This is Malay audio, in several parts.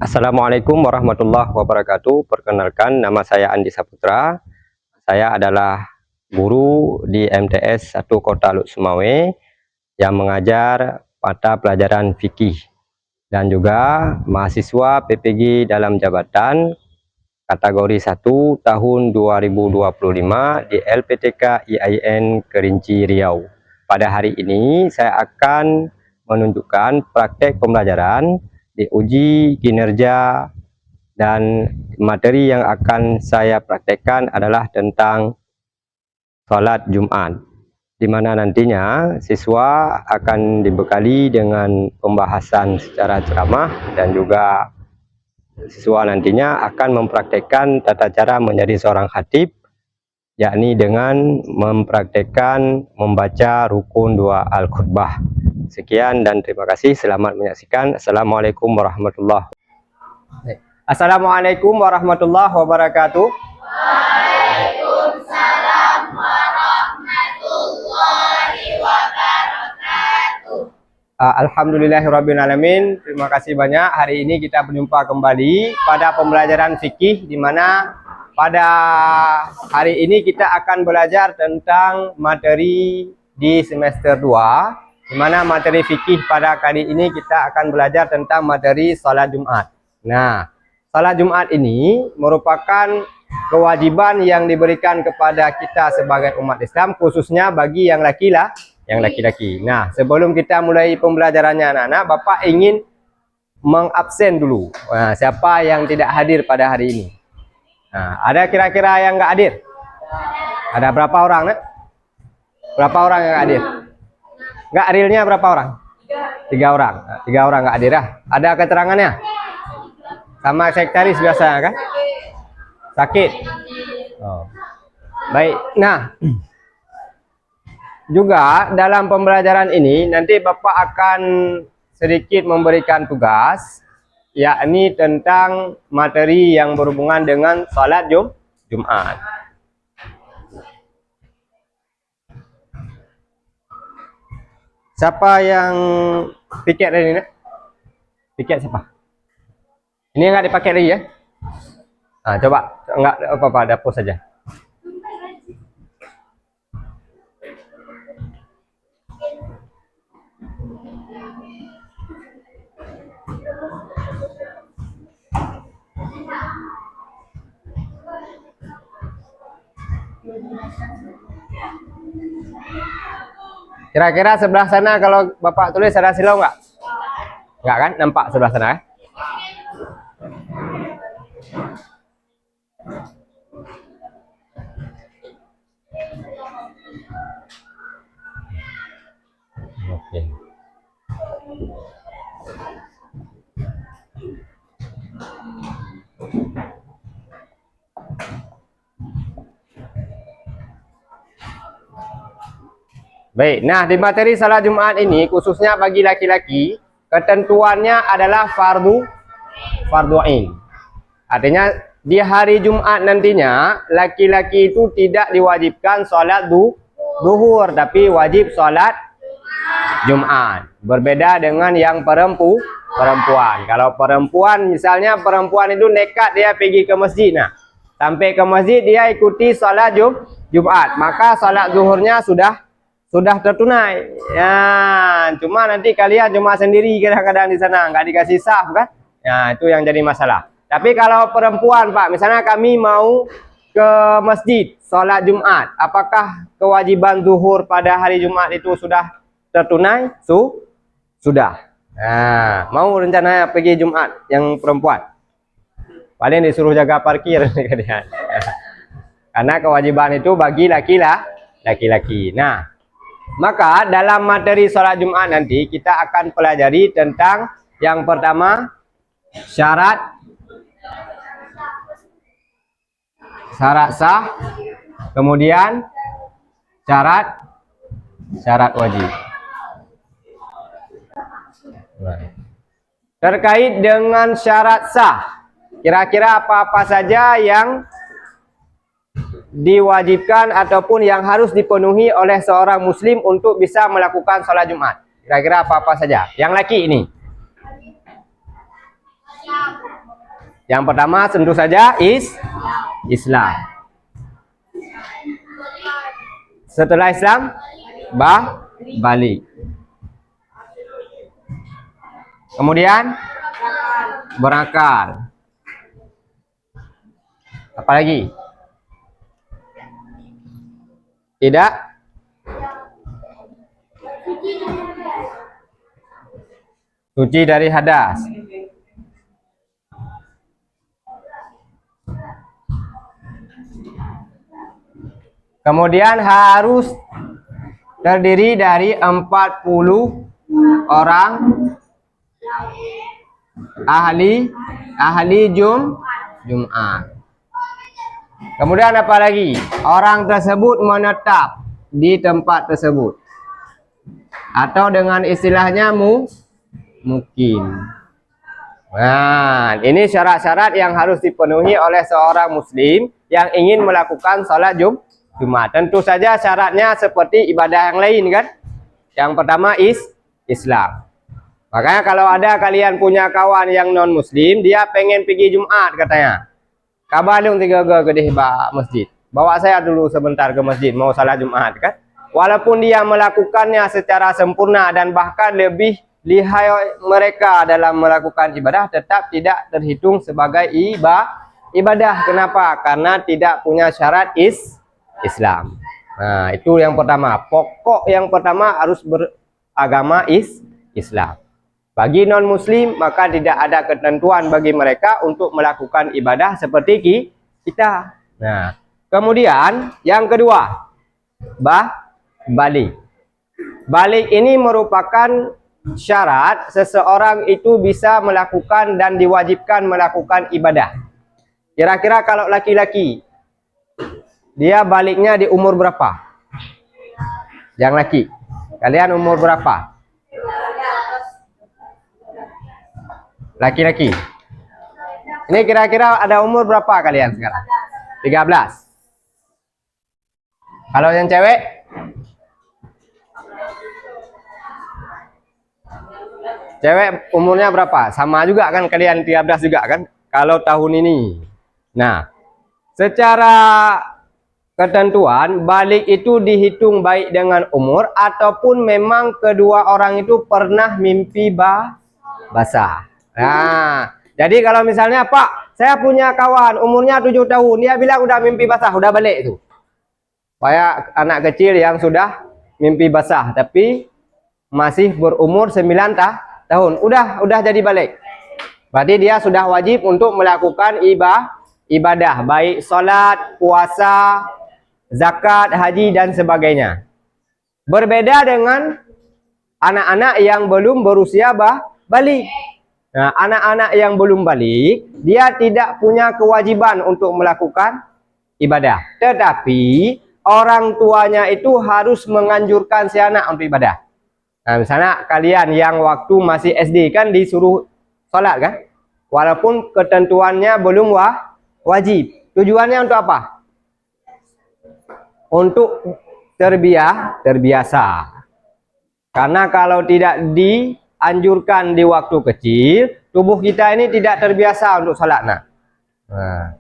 Assalamualaikum warahmatullahi wabarakatuh. Perkenalkan, nama saya Andi Saputra. Saya adalah guru di MTS 1 Kota Luk Sumawe yang mengajar mata pelajaran fikih dan juga mahasiswa PPG dalam jabatan kategori 1 tahun 2025 di LPTK IAIN Kerinci Riau. Pada hari ini saya akan menunjukkan praktek pembelajaran di uji kinerja, dan materi yang akan saya praktekkan adalah tentang sholat Jumat, di mana nantinya siswa akan dibekali dengan pembahasan secara ceramah, dan juga siswa nantinya akan mempraktekkan tata cara menjadi seorang khatib, yakni dengan mempraktekkan membaca rukun 2 al-khutbah. Sekian dan terima kasih. Selamat menyaksikan. Assalamualaikum warahmatullahi wabarakatuh. Assalamualaikum warahmatullahi wabarakatuh. Waalaikumsalam warahmatullahi wabarakatuh. Alhamdulillahirabbil alamin. Terima kasih banyak. Hari ini kita berjumpa kembali pada pembelajaran fikih, di mana pada hari ini kita akan belajar tentang materi di semester 2. Di mana materi fikih pada kali ini kita akan belajar tentang materi salat Jumat. Nah, salat Jumat ini merupakan kewajiban yang diberikan kepada kita sebagai umat Islam, khususnya bagi yang laki-laki. Nah, sebelum kita mulai pembelajarannya anak-anak, Bapak ingin mengabsen dulu. Nah, siapa yang tidak hadir pada hari ini? Nah, ada kira-kira yang nggak hadir? Ada berapa orang, nak? Berapa orang yang nggak hadir? Nggak realnya berapa orang? 3 orang. 3 orang nggak hadir ya? Ada keterangannya? Sama sekretaris biasa kan? Sakit. Oh. Baik. Nah, juga dalam pembelajaran ini nanti Bapak akan sedikit memberikan tugas, yakni tentang materi yang berhubungan dengan salat Jumat. Siapa yang piket hari ini? Piket siapa? Ini enggak dipakai lagi ya? Nah, coba enggak apa-apa, dapur saja. Kira-kira sebelah sana kalau Bapak tulis ada silau enggak? Enggak kan? Nampak sebelah sana ya? Oke. Baik, nah di materi salat Jumat ini khususnya bagi laki-laki, ketentuannya adalah fardu ain. Artinya di hari Jumat nantinya laki-laki itu tidak diwajibkan salat duhur, tapi wajib salat Jumat. Berbeda dengan yang perempuan. Kalau perempuan, misalnya perempuan itu nekat dia pergi ke masjid, nah sampai ke masjid dia ikuti salat Jumat, maka salat zuhurnya sudah tertunai. Ya, cuma nanti kalian cuma sendiri kadang-kadang di sana, nggak dikasih saf kan? Ya, itu yang jadi masalah. Tapi kalau perempuan, Pak, misalnya kami mau ke masjid sholat Jumat, apakah kewajiban zuhur pada hari Jumat itu sudah tertunai? Sudah. Nah, mau rencananya pergi Jumat yang perempuan, paling disuruh jaga parkir karena kewajiban itu bagi laki-laki. Nah, maka dalam materi sholat Jumat nanti kita akan pelajari tentang yang pertama syarat sah, kemudian syarat wajib. Terkait dengan syarat sah, kira-kira apa-apa saja yang diwajibkan ataupun yang harus dipenuhi oleh seorang muslim untuk bisa melakukan sholat Jumat? Kira-kira apa-apa saja? Yang laki ini. Yang pertama tentu saja Islam. Setelah Islam, balik. Kemudian berakal. Apalagi? Tidak suci dari hadas. Kemudian harus terdiri dari 40 orang ahli Jumat. Kemudian apa lagi? Orang tersebut menetap di tempat tersebut. Atau dengan istilahnya mukim. Nah, ini syarat-syarat yang harus dipenuhi oleh seorang muslim yang ingin melakukan sholat Jumat. Tentu saja syaratnya seperti ibadah yang lain kan. Yang pertama Islam. Makanya kalau ada kalian punya kawan yang non muslim, dia pengen pergi Jumat katanya. Kabalung 3 ke masjid. Bawa saya dulu sebentar ke masjid mau salat Jumat kan. Walaupun dia melakukannya secara sempurna dan bahkan lebih lihai mereka dalam melakukan ibadah, tetap tidak terhitung sebagai ibadah. Kenapa? Karena tidak punya syarat Islam. Nah, itu yang pertama. Pokok yang pertama harus beragama Islam. Bagi non-muslim, maka tidak ada ketentuan bagi mereka untuk melakukan ibadah seperti kita. Nah, kemudian yang kedua, balik. Balik ini merupakan syarat seseorang itu bisa melakukan dan diwajibkan melakukan ibadah. Kira-kira kalau laki-laki, dia baliknya di umur berapa? Yang laki, kalian umur berapa? Laki-laki. Ini kira-kira ada umur berapa kalian sekarang? 13. Kalau yang cewek? Cewek umurnya berapa? Sama juga kan kalian 13 juga kan? Kalau tahun ini. Nah, secara ketentuan balik itu dihitung baik dengan umur ataupun memang kedua orang itu pernah mimpi basah. Nah, jadi kalau misalnya Pak, saya punya kawan umurnya 7 tahun, dia bilang udah mimpi basah, udah balik itu. Kayak anak kecil yang sudah mimpi basah tapi masih berumur 9 tahun, udah jadi balik. Berarti dia sudah wajib untuk melakukan ibadah, baik salat, puasa, zakat, haji dan sebagainya. Berbeda dengan anak-anak yang belum berusia balik. Nah, anak-anak yang belum balik, dia tidak punya kewajiban untuk melakukan ibadah. Tetapi, orang tuanya itu harus menganjurkan si anak untuk ibadah. Nah, misalnya kalian yang waktu masih SD kan disuruh sholat kan? Walaupun ketentuannya belum wajib. Tujuannya untuk apa? Untuk terbiasa. Karena kalau tidak dianjurkan di waktu kecil, tubuh kita ini tidak terbiasa untuk sholat. Nah,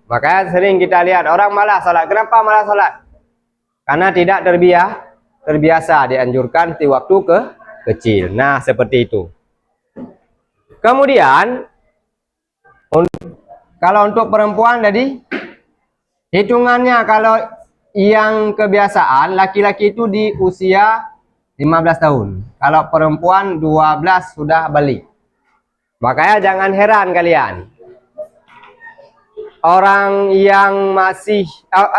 makanya sering kita lihat orang malas sholat. Kenapa malas sholat? Karena tidak terbiasa dianjurkan di waktu kecil. Nah, seperti itu. Kemudian, kalau untuk perempuan tadi, hitungannya kalau yang kebiasaan, laki-laki itu di usia 15 tahun. Kalau perempuan 12 sudah balik. Makanya jangan heran kalian. Orang yang masih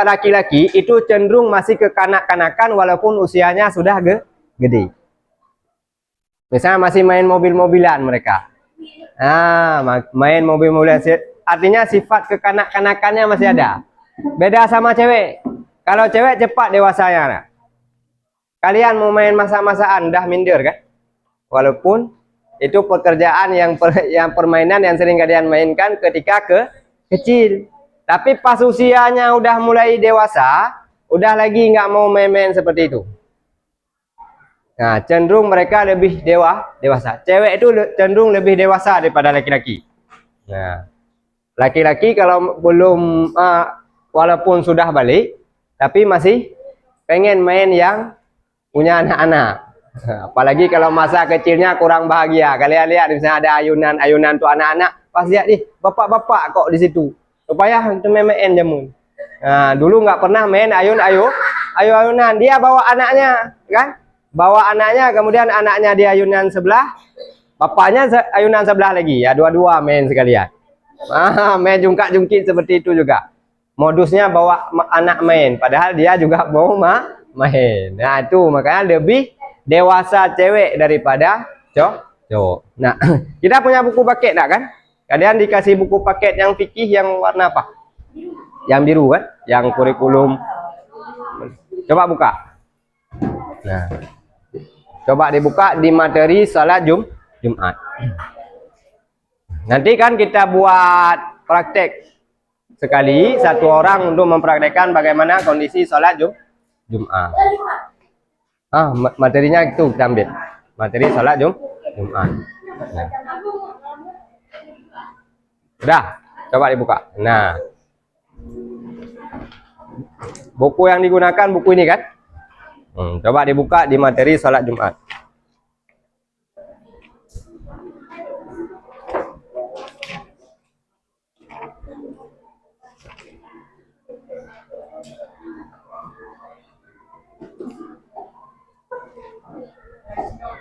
laki-laki itu cenderung masih kekanak-kanakan walaupun usianya sudah gede. Misalnya masih main mobil-mobilan mereka. Nah, main mobil-mobilan. Artinya sifat kekanak-kanakannya masih ada. Beda sama cewek. Kalau cewek cepat dewasanya. Kalian mau main masa-masaan dah minder kan? Walaupun itu pekerjaan yang permainan yang sering kalian mainkan ketika kecil. Tapi pas usianya udah mulai dewasa, udah lagi nggak mau main-main seperti itu. Nah, cenderung mereka lebih dewasa. Cewek itu cenderung lebih dewasa daripada laki-laki. Nah, Laki-laki kalau belum walaupun sudah balik tapi masih pengen main yang punya anak-anak. Apalagi kalau masa kecilnya kurang bahagia. Kalian lihat misalnya ada ayunan-ayunan tuh anak-anak, pas lihat nih bapak-bapak kok di situ. Supaya itu main jamun. Nah, dulu nggak pernah main ayunan. Dia bawa anaknya, kan? Bawa anaknya, kemudian anaknya di ayunan sebelah, bapaknya ayunan sebelah lagi. Ya dua-dua main sekalian. Main jungkak-jungkit seperti itu juga. Modusnya bawa anak main, padahal dia juga mau main. Nah, itu makanya lebih dewasa cewek daripada cowok. Nah, kita punya buku paket enggak kan? Kalian dikasih buku paket yang fikih yang warna apa? Yang biru kan? Yang kurikulum. Coba buka. Nah, coba dibuka di materi salat Jumat. Nanti kan kita buat praktek sekali, satu orang untuk mempraktekkan bagaimana kondisi salat Jumat. Materinya itu kita ambil. Materi salat Jumat. Nah. Udah, coba dibuka. Nah. Buku yang digunakan buku ini kan? Coba dibuka di materi salat Jumat.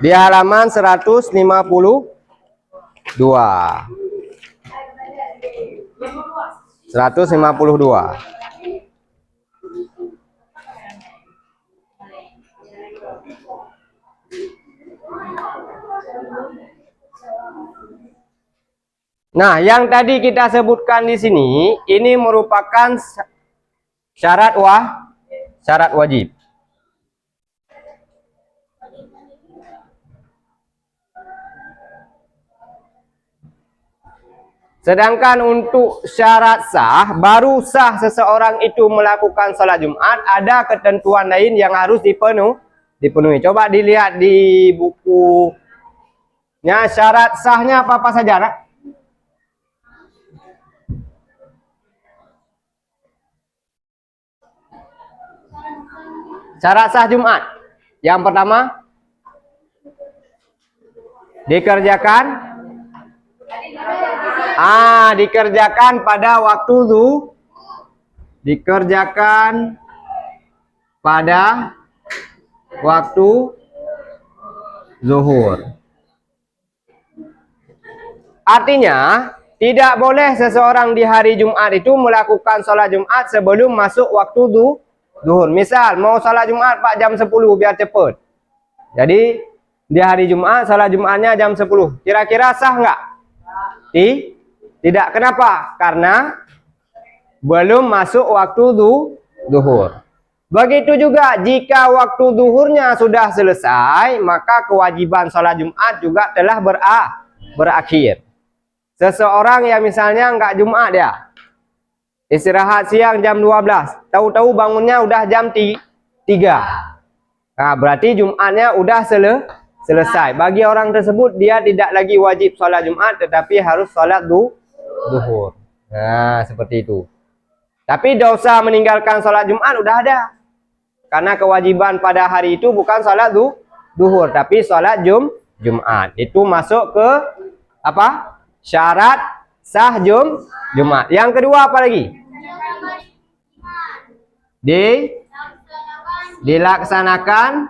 Di halaman 152. Nah, yang tadi kita sebutkan di sini, ini merupakan syarat wajib. Sedangkan untuk syarat sah, baru sah seseorang itu melakukan salat Jumat, ada ketentuan lain yang harus dipenuhi. Coba dilihat di bukunya, syarat sahnya apa saja, nak? Syarat sah Jumat. Yang pertama, dikerjakan pada waktu zuhur. Artinya, tidak boleh seseorang di hari Jumat itu melakukan sholat Jumat sebelum masuk waktu zuhur. Misal, mau sholat Jumat Pak jam 10 biar cepat. Jadi, di hari Jumat, sholat Jumatnya jam 10. Kira-kira sah nggak? Tidak. Kenapa? Karena belum masuk waktu zuhur. Begitu juga jika waktu zuhurnya sudah selesai, maka kewajiban sholat Jumat juga telah berakhir. Seseorang yang misalnya nggak Jumat dia, istirahat siang jam 12, tahu-tahu bangunnya udah jam 3. Nah, berarti Jumatnya udah selesai. Bagi orang tersebut, dia tidak lagi wajib sholat Jumat, tetapi harus sholat zuhur. Nah, seperti itu. Tapi dosa meninggalkan sholat Jumat udah ada. Karena kewajiban pada hari itu bukan sholat zuhur, tapi sholat Jumat. Itu masuk ke apa? Syarat sah Jumat. Yang kedua apa lagi? Dilaksanakan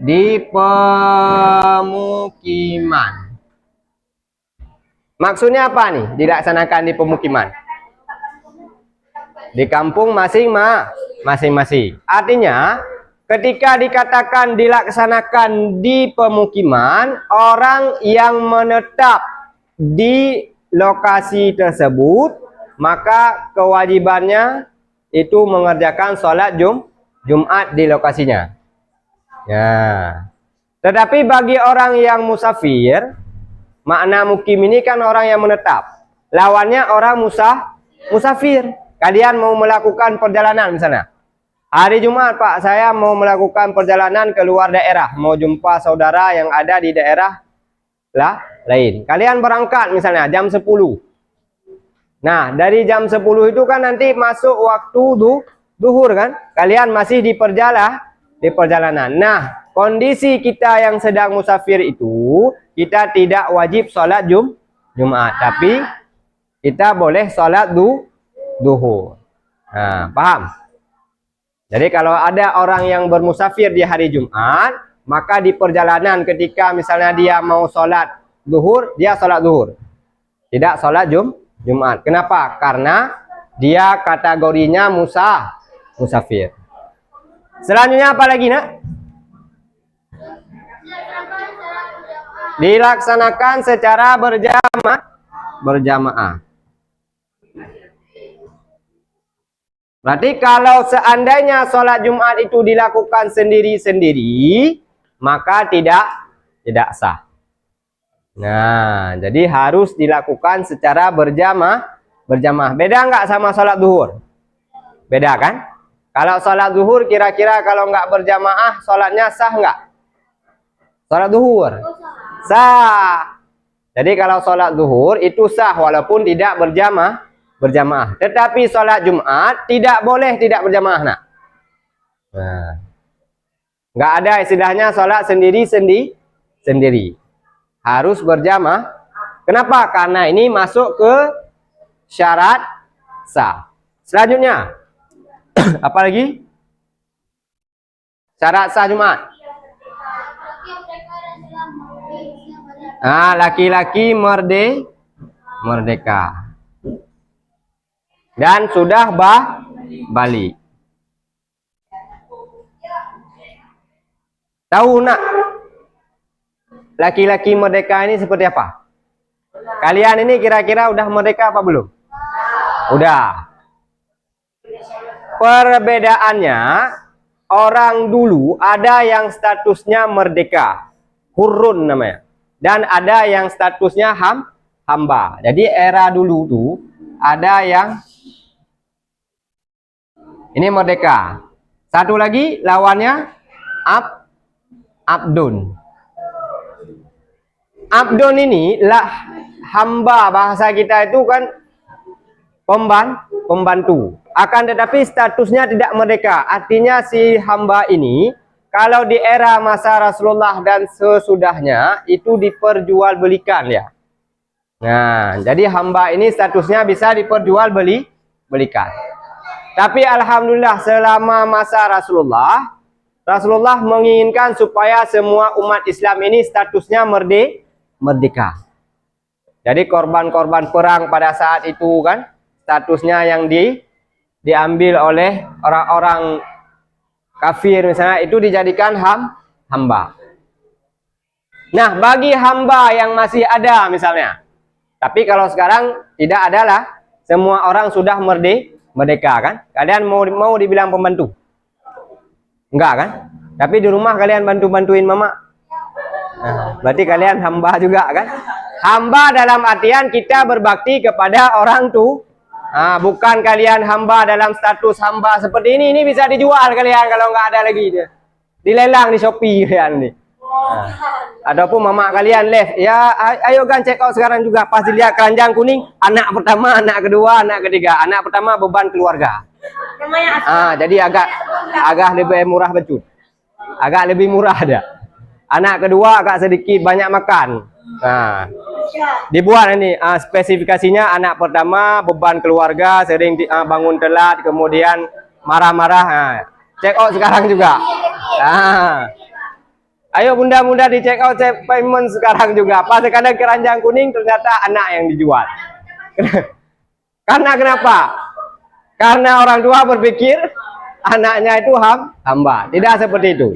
di pemukiman. Maksudnya apa nih? Dilaksanakan di pemukiman. Di kampung masing-masing. Artinya, ketika dikatakan dilaksanakan di pemukiman, orang yang menetap di lokasi tersebut, maka kewajibannya itu mengerjakan sholat Jumat di lokasinya. Ya. Tetapi bagi orang yang musafir, makna mukim ini kan orang yang menetap. Lawannya orang musafir. Kalian mau melakukan perjalanan misalnya. Hari Jumat, Pak, saya mau melakukan perjalanan ke luar daerah. Mau jumpa saudara yang ada di daerah lain. Kalian berangkat misalnya jam 10. Nah, dari jam 10 itu kan nanti masuk waktu duhur kan? Kalian masih di perjalanan. Nah, kondisi kita yang sedang musafir itu, kita tidak wajib sholat Jumat, tapi kita boleh sholat duhur. Nah, paham? Jadi kalau ada orang yang bermusafir di hari Jumat, maka di perjalanan ketika misalnya dia mau sholat duhur, dia sholat duhur. Tidak sholat Jumat. Kenapa? Karena dia kategorinya musafir. Selanjutnya apa lagi, nak? Dilaksanakan secara berjamaah. Berarti kalau seandainya sholat Jumat itu dilakukan sendiri-sendiri, maka tidak sah. Nah, jadi harus dilakukan secara berjamaah. Beda nggak sama sholat duhur? Beda kan? Kalau sholat duhur kira-kira kalau nggak berjamaah, sholatnya sah nggak? Sholat duhur? Sah. Jadi kalau sholat duhur itu sah walaupun tidak berjamaah. Tetapi sholat Jumat tidak boleh tidak berjamaah, nak. Nah, nggak ada istilahnya sholat sendiri. Harus berjamaah. Kenapa? Karena ini masuk ke syarat sah. Selanjutnya, apa lagi? Syarat sah Jumat. Nah, laki-laki merdeka. Dan sudah balik. Tahu nak laki-laki merdeka ini seperti apa? Kalian ini kira-kira udah merdeka apa belum? Udah. Perbedaannya, orang dulu ada yang statusnya merdeka, hurun namanya, dan ada yang statusnya hamba. Jadi era dulu tuh ada yang ini merdeka. Satu lagi lawannya abdun. Abdun ini lah hamba, bahasa kita itu kan pembantu. Akan tetapi statusnya tidak merdeka. Artinya si hamba ini kalau di era masa Rasulullah dan sesudahnya itu diperjualbelikan ya. Nah, jadi hamba ini statusnya bisa diperjualbelikan. Tapi alhamdulillah selama masa Rasulullah menginginkan supaya semua umat Islam ini statusnya merdeka. Jadi korban-korban perang pada saat itu kan statusnya yang diambil oleh orang-orang kafir misalnya itu dijadikan hamba. Nah, bagi hamba yang masih ada misalnya. Tapi kalau sekarang tidak adalah semua orang sudah merdeka kan? Kalian mau dibilang pembantu? Enggak kan? Tapi di rumah kalian bantuin mama. Nah, berarti kalian hamba juga kan? Hamba dalam artian kita berbakti kepada orang tuh. Nah, bukan kalian hamba dalam status hamba seperti ini. Ini bisa dijual kalian kalau nggak ada lagi dia. Dilelang di Shopee kalian nih. Nah, ataupun mama kalian left ya, ayo kan check out sekarang juga, pas dilihat keranjang kuning, anak pertama, anak kedua, anak ketiga. Anak pertama beban keluarga. Jadi agak lebih murah betul. Agak lebih murah ada. Anak kedua agak sedikit banyak makan. Nah, dibuat ini spesifikasinya anak pertama beban keluarga, sering bangun telat, kemudian marah-marah. Nah, check out sekarang juga. Ayo bunda-bunda di check out payment sekarang juga. Pas kadang keranjang kuning ternyata anak yang dijual. Karena kenapa? Karena orang tua berpikir anaknya itu hamba. Tidak seperti itu.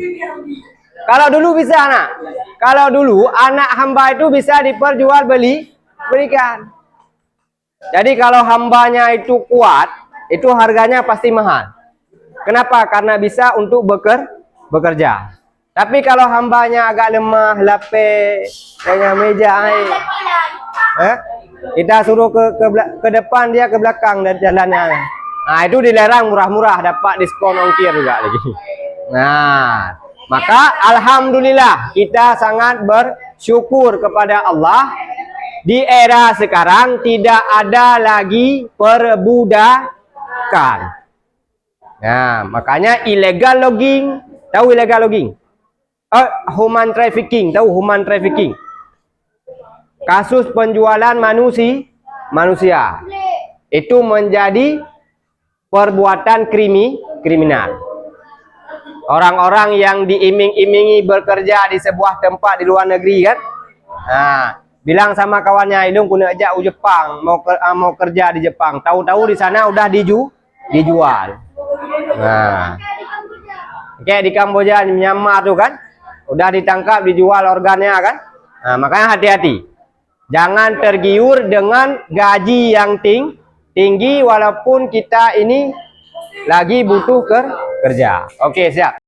Kalau dulu bisa anak. Kalau dulu anak hamba itu bisa diperjualbelikan. Jadi kalau hambanya itu kuat, itu harganya pasti mahal. Kenapa? Karena bisa untuk bekerja. Tapi kalau hambanya agak lemah, lapis, dengan meja, kita suruh ke depan, dia ke belakang dan jalannya. Nah, itu dilarang murah-murah, dapat diskon ongkir juga lagi. Nah, maka alhamdulillah kita sangat syukur kepada Allah. Di era sekarang tidak ada lagi perbudakan. Nah, makanya illegal logging, tahu illegal logging? Human trafficking, tahu human trafficking? Kasus penjualan manusia. Itu menjadi perbuatan kriminal. Orang-orang yang diiming-imingi bekerja di sebuah tempat di luar negeri kan? Nah, bilang sama kawannya, "Idung kuna ajak ke Jepang, mau kerja di Jepang." Tahu-tahu di sana udah dijual. Nah, kayak di Kamboja, Myanmar tuh kan, udah ditangkap, dijual organnya kan. Nah, makanya hati-hati, jangan tergiur dengan gaji yang tinggi walaupun kita ini lagi butuh kerja. Oke, siap.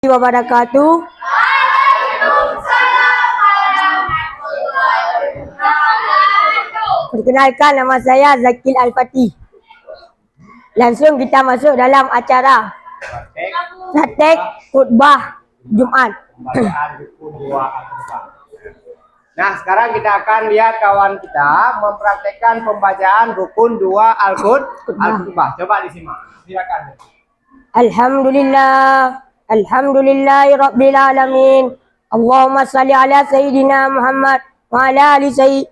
Wabarakatuh. Perkenalkan, nama saya Zakil Al-Fatih. Langsung kita masuk dalam acara praktek khutbah Jumat. Nah, sekarang kita akan lihat kawan kita mempraktekkan pembacaan rukun 2 Al-Khutbah. Coba disimak. Silakan. Alhamdulillahi Rabbil Alamin. Allahumma salli ala Sayyidina Muhammad wa ala alihi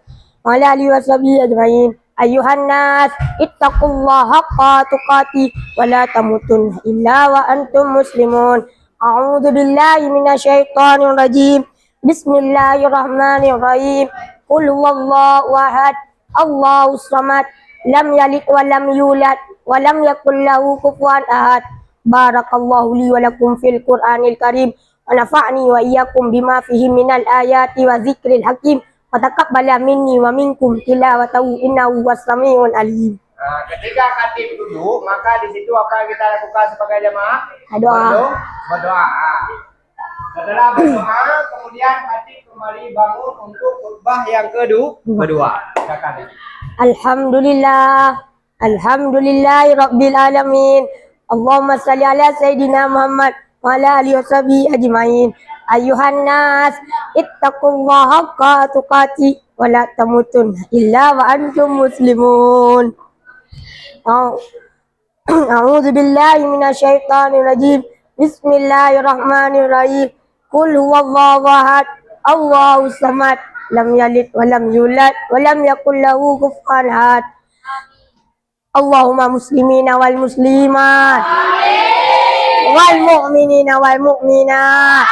wa sahbihi ajma'in. Ayuhan nas, ittaqullaha haqqa tuqatih wa la tamutunna illa wa antum muslimun. A'udzu billahi minasyaitonir rajim. Bismillahirrahmanirrahim. Qul huwallahu ahad, Allahus samad, lam yalid wa lam yulad wa lam yakul lahu kufuwan ahad. Barakallahu li wa lakum fil Qur'anil Karim wa nafa'ni wa iyyakum bima fihi minal ayati wa dzikril hakim wa taqabbala minni wa minkum tilawatahu innahu was-sami'ul alim. Nah, ketika khatib duduk, maka di situ apa yang kita lakukan sebagai jemaah? Berdoa. Setelah berdoa, kemudian khatib kembali bangun untuk khutbah yang kedua. Silakan. Alhamdulillahi Rabbil Alamin. Allahumma salli ala Sayyidina Muhammad wa ala alihi wa sahbihi ajma'in. Ayuhan nas, ittaqullaha haqqa tuqatih wa la tamutunna illa wa antum muslimun. A'udzu billahi minasyaitonir rajim. Bismillahirrahmanirrahim. Qul huwallahu ahad, Allahus samad, lam yalid wa lam yulad wa lam yakul lahu kufuwan ahad. Allahumma muslimina wal muslimat, wal mu'minina wal mu'minat,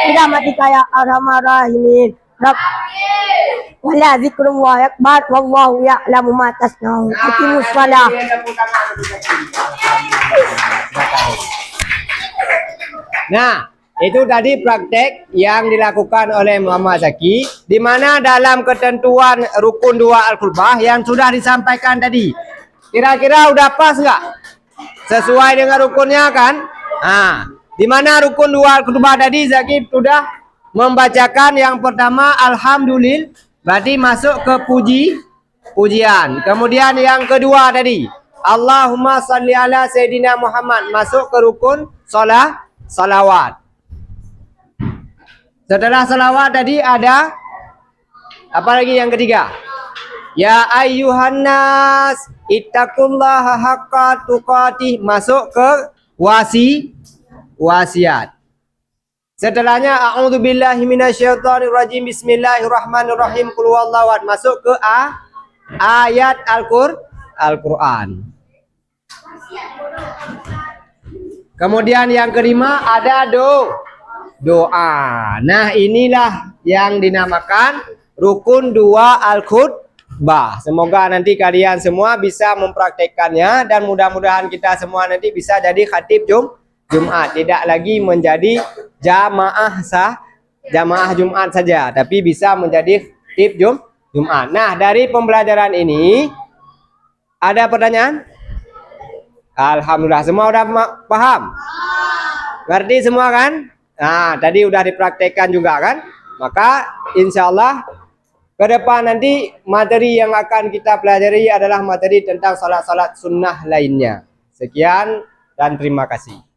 birahmatika ya arhamar rahimin. Wala zikrullah akbar, wallahu ya'lamu ma tasnaun. Aqimus shalah. Nah, itu tadi praktek yang dilakukan oleh Muhammad Zaki, di mana dalam ketentuan rukun 2 Al-Khutbah yang sudah disampaikan tadi. Kira-kira udah pas nggak? Sesuai dengan rukunnya kan? Nah, di mana rukun 2 Al-Khutbah tadi Zaki sudah membacakan yang pertama Alhamdulillah, berarti masuk ke pujian. Kemudian yang kedua tadi Allahumma salli ala Sayyidina Muhammad, masuk ke rukun salawat. Setelah salawat tadi ada apa lagi yang ketiga? Ya ayyuhan nas, ittaqullaha haqqa tuqatih, masuk ke wasiat. Setelahnya a'udzubillahi minasyaitonir rajim, bismillahirrahmanirrahim, qul huwallahu ahad, masuk ke ayat Al-Qur'an. Kemudian yang kelima ada doa. Nah, inilah yang dinamakan rukun 2 al-khutbah. Semoga nanti kalian semua bisa mempraktekannya dan mudah-mudahan kita semua nanti bisa jadi khatib Jumat, tidak lagi menjadi jamaah Jumat saja, tapi bisa menjadi khatib Jumat. Nah, dari pembelajaran ini ada pertanyaan? Alhamdulillah, semua udah paham? Ngerti semua kan? Nah, tadi udah dipraktekkan juga kan? Maka insya Allah ke depan nanti materi yang akan kita pelajari adalah materi tentang salat-salat sunnah lainnya. Sekian dan terima kasih.